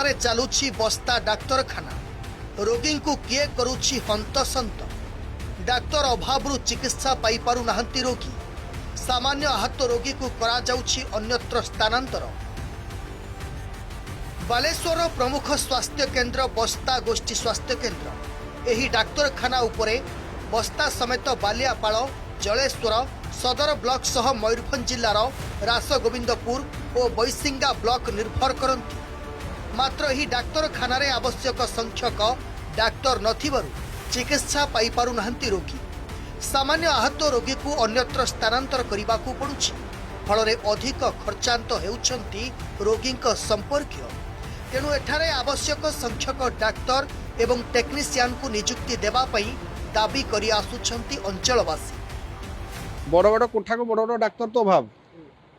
रे चलुछि बस्ता डाक्तरखाना रोगी को किए करुछि हंतसंत डाक्तर अभाव चिकित्सा पाई पारु नाहंती रोगी सामान्य आहत रोगी को करा जाउछि अन्यत्र स्थानांतर। बालेश्वर प्रमुख स्वास्थ्य केन्द्र बस्ता गोष्ठी स्वास्थ्य केन्द्र एही डाक्तरखाना उपरे बस्ता समेत बालियापाल जलेश्वर सदर ब्लॉक सह मयूरभंज जिलार रासगोविंदपुर और बैसिंगा ब्लॉक निर्भर करती। मात्र एही डाक्तरखाना रे आवश्यक संख्यक डाक्तर नथिबारु चिकित्सा पाई पारु नाहंती रोगी सामान्य आहत रोगी को अन्यत्र स्थानांतर करने को पड़ुछि। फल अधिक खर्चांत हेउछंती रोगीक संपर्कीय। तेणु एठारे आवश्यक संख्यक डाक्तर एवं टेक्नीशियन को नियुक्ति देबा पई दाबी करि आसुछंती अंचलवासी। बड़ बड़ कोठा को बड़ बड़ डाक्तर तो अभाव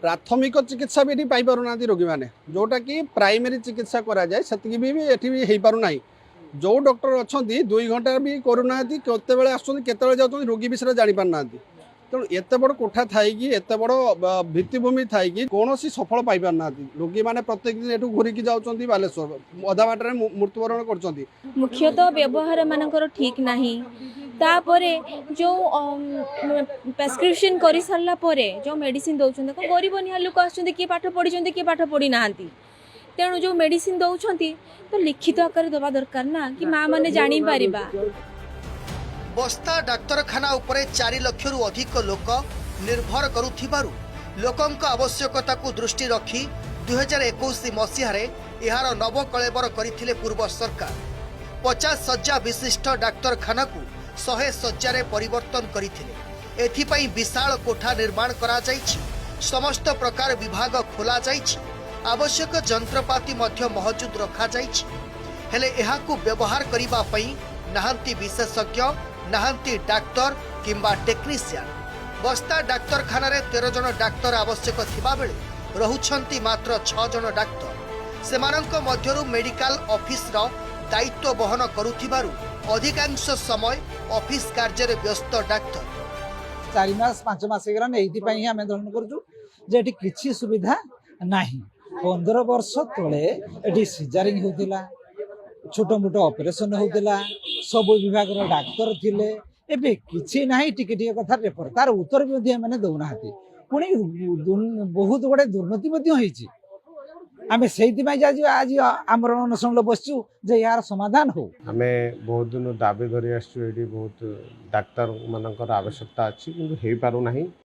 प्राथमिक चिकित्सा भी पाई पारु ना रोगी मैंने जोटा कि प्राइमरी चिकित्सा करा जाए सेतिकी भी एठी भी हेई पारु नाही। जो डॉक्टर अच्छा 2 घंटा भी करूना केतबेले आसुछंती केतबेले जाउछंती रोगी विषय जानि पार ना। तेणु एत बड़ कोठा थाई एत बड़ भित्तिभूमि थाई कौन सफल पाई पार ना रोगी मैंने प्रत्येक दिन एठू घूरिकी जाउछंती बालेश्वर अधा बाटर मृत्युवरण करछंती। मुख्यतः व्यवहार मानकर ठीक नाही तापरे जो प्रेस्क्रिप्शन करि सारला परे जो मेडिसिन दउछन को गरीब निहा लोक आछंती कि पाठ पढिछंती कि पाठ पढि नाहंती। तेणु जो मेडिसिन दउछंती तो लिखित आकार दबा दरकार ना कि माँ माने जानि पारिबा। बस्ता डाक्तरखाना उपरे 4 लाख रु अधिक लोक निर्भर करुथिबारु लोकंक आवश्यकता को दृष्टि रखी 2021 मसीह यार नवकलेबर करथिले पूर्व सरकार। 50 शज्या विशिष्ट डाक्तरखाना को 100 शज्या परिवर्तन करथिले। एथिपई विशाल कोठा निर्माण करा जाइछि। समस्त प्रकार विभाग खोला जाइछि। आवश्यक जंत्रपाति मध्य मौजूद रखा जाइछि। हेले एहाकु व्यवहार करिबा पई नाहंती विशेषज्ञ नाहंती डाक्तर किंबा टेक्नीशियन। बस्ता डाक्तरखाना रे 13 जन डाक्तर आवश्यक थिबा बेले रहुछंती मात्र 6 जन डाक्तर। सेमानंक मध्यरु मेडिकल ऑफिस रो दायित्व बहन करुथिबारु अधिकांश समय ऑफिस कार्य रे व्यस्त डाक्तर। 4 मास 5 मास गरन एथि पई हम आंदोलन करजु जेठी किछि सुविधा नाही। 15 वर्ष तले एठी सिजरिंग होतिला छोट मोट ऑपरेशन होतिला सब विभाग रो डाक्तर थिले एबे किछि नाही टिके टिके कथा रेफर तार उत्तर भी माने दउ नाहती। पुणी बहुत बड़े दुर्नीति मध्ये होईछि। आमे सेहिति पई आज आमरण अनशन बसचु जे यार समाधान हो। आमे बहुत दिन दाबी धरि आसचु एठी बहुत डाक्तर मानकर आवश्यकता अछि किंतु हेई पारु नाही।